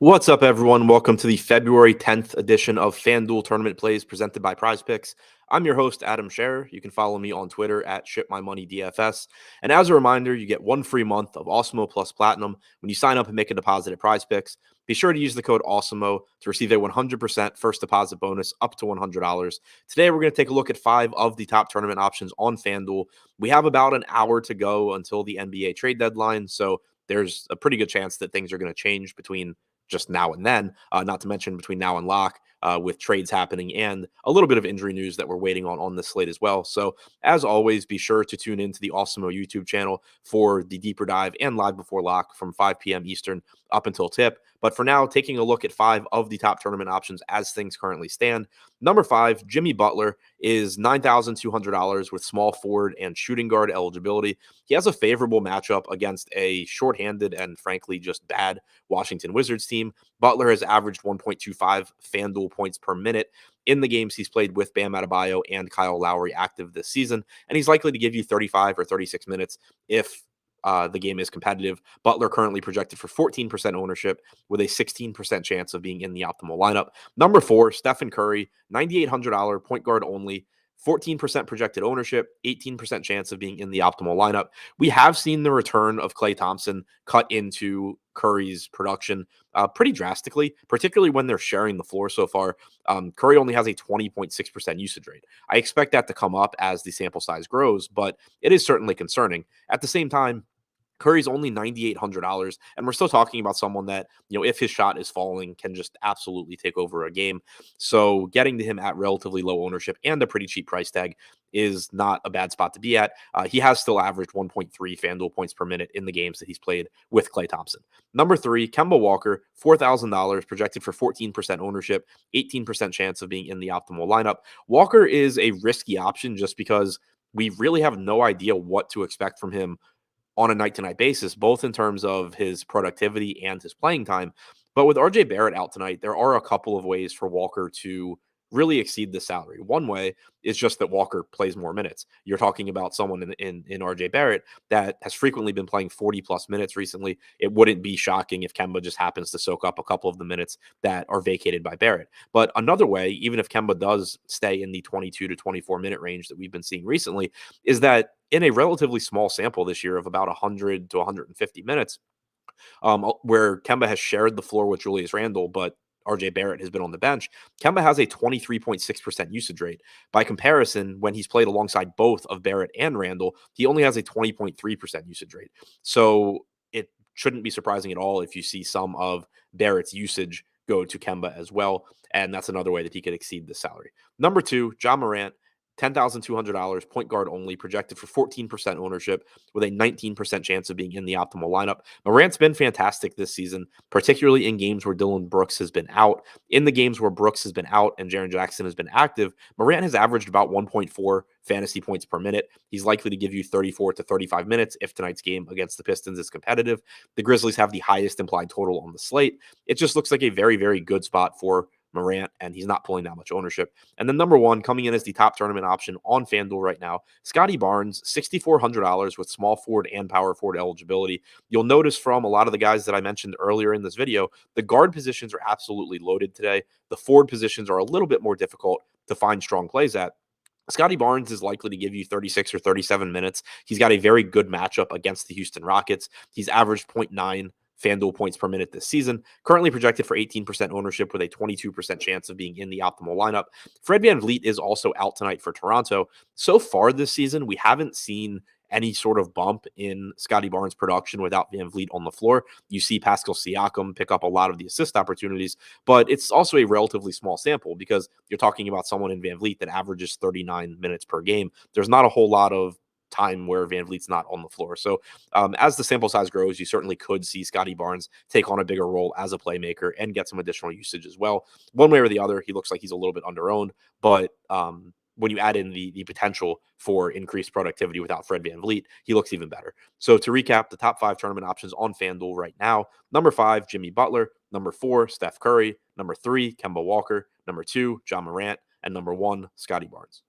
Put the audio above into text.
What's up, everyone? Welcome to the February 10th edition of FanDuel Tournament Plays presented by PrizePicks. I'm your host, Adam Scherer. You can follow me on Twitter at ShipMyMoneyDFS. And as a reminder, you get one free month of Awesemo Plus Platinum when you sign up and make a deposit at PrizePicks. Be sure to use the code Awesemo to receive a 100% first deposit bonus up to $100. Today, we're going to take a look at 5 of the top tournament options on FanDuel. We have about an hour to go until the NBA trade deadline, so there's a pretty good chance that things are going to change between just now and then, not to mention between now and lock with trades happening and a little bit of injury news that we're waiting on this slate as well. So as always, be sure to tune into the Awesemo YouTube channel for the deeper dive and live before lock from 5 p.m. Eastern up until tip. But for now, taking a look at 5 of the top tournament options as things currently stand. Number 5, Jimmy Butler is $9,200 with small forward and shooting guard eligibility. He has a favorable matchup against a shorthanded and frankly just bad Washington Wizards team. Butler has averaged 1.25 FanDuel points per minute in the games he's played with Bam Adebayo and Kyle Lowry active this season, and he's likely to give you 35 or 36 minutes if the game is competitive. Butler currently projected for 14% ownership with a 16% chance of being in the optimal lineup. Number 4, Stephen Curry, $9,800 point guard only. 14% projected ownership, 18% chance of being in the optimal lineup. We have seen the return of Klay Thompson cut into Curry's production pretty drastically, particularly when they're sharing the floor so far. Curry only has a 20.6% usage rate. I expect that to come up as the sample size grows, but it is certainly concerning. At the same time, Curry's only $9,800, and we're still talking about someone that, if his shot is falling, can just absolutely take over a game. So getting to him at relatively low ownership and a pretty cheap price tag is not a bad spot to be at. He has still averaged 1.3 FanDuel points per minute in the games that he's played with Klay Thompson. Number 3, Kemba Walker, $4,000, projected for 14% ownership, 18% chance of being in the optimal lineup. Walker is a risky option just because we really have no idea what to expect from him on a night-to-night basis, both in terms of his productivity and his playing time. But with RJ Barrett out tonight, there are a couple of ways for Walker to really exceed the salary. One way is just that Walker plays more minutes. You're talking about someone in RJ Barrett that has frequently been playing 40 plus minutes recently. It wouldn't be shocking if Kemba just happens to soak up a couple of the minutes that are vacated by Barrett. But another way, even if Kemba does stay in the 22 to 24 minute range that we've been seeing recently, is that in a relatively small sample this year of about 100 to 150 minutes, where Kemba has shared the floor with Julius Randle, but RJ Barrett has been on the bench, Kemba has a 23.6% usage rate. By comparison, when he's played alongside both of Barrett and Randle, he only has a 20.3% usage rate. So it shouldn't be surprising at all if you see some of Barrett's usage go to Kemba as well. And that's another way that he could exceed the salary. Number 2, Ja Morant, $10,200, point guard only, projected for 14% ownership with a 19% chance of being in the optimal lineup. Morant's been fantastic this season, particularly in games where Dillon Brooks has been out. In the games where Brooks has been out and Jaren Jackson has been active, Morant has averaged about 1.4 fantasy points per minute. He's likely to give you 34 to 35 minutes if tonight's game against the Pistons is competitive. The Grizzlies have the highest implied total on the slate. It just looks like a very, very good spot for Morant, and he's not pulling that much ownership. And then number 1, coming in as the top tournament option on FanDuel right now, Scottie Barnes, $6,400 with small forward and power forward eligibility. You'll notice from a lot of the guys that I mentioned earlier in this video, the guard positions are absolutely loaded today. The forward positions are a little bit more difficult to find strong plays at. Scottie Barnes is likely to give you 36 or 37 minutes. He's got a very good matchup against the Houston Rockets. He's averaged 0.9 FanDuel points per minute this season, currently projected for 18% ownership with a 22% chance of being in the optimal lineup. Fred VanVleet is also out tonight for Toronto. So far this season, we haven't seen any sort of bump in Scottie Barnes' production without VanVleet on the floor. You see Pascal Siakam pick up a lot of the assist opportunities, but it's also a relatively small sample because you're talking about someone in VanVleet that averages 39 minutes per game. There's not a whole lot of time where VanVleet's not on the floor. So as the sample size grows, you certainly could see Scottie Barnes take on a bigger role as a playmaker and get some additional usage as well. One way or the other, he looks like he's a little bit underowned, but when you add in the potential for increased productivity without Fred VanVleet, he looks even better. So to recap, the top 5 tournament options on FanDuel right now: number 5, Jimmy Butler; number 4, Steph Curry; number 3, Kemba Walker; number 2, Ja Morant; and number 1, Scottie Barnes.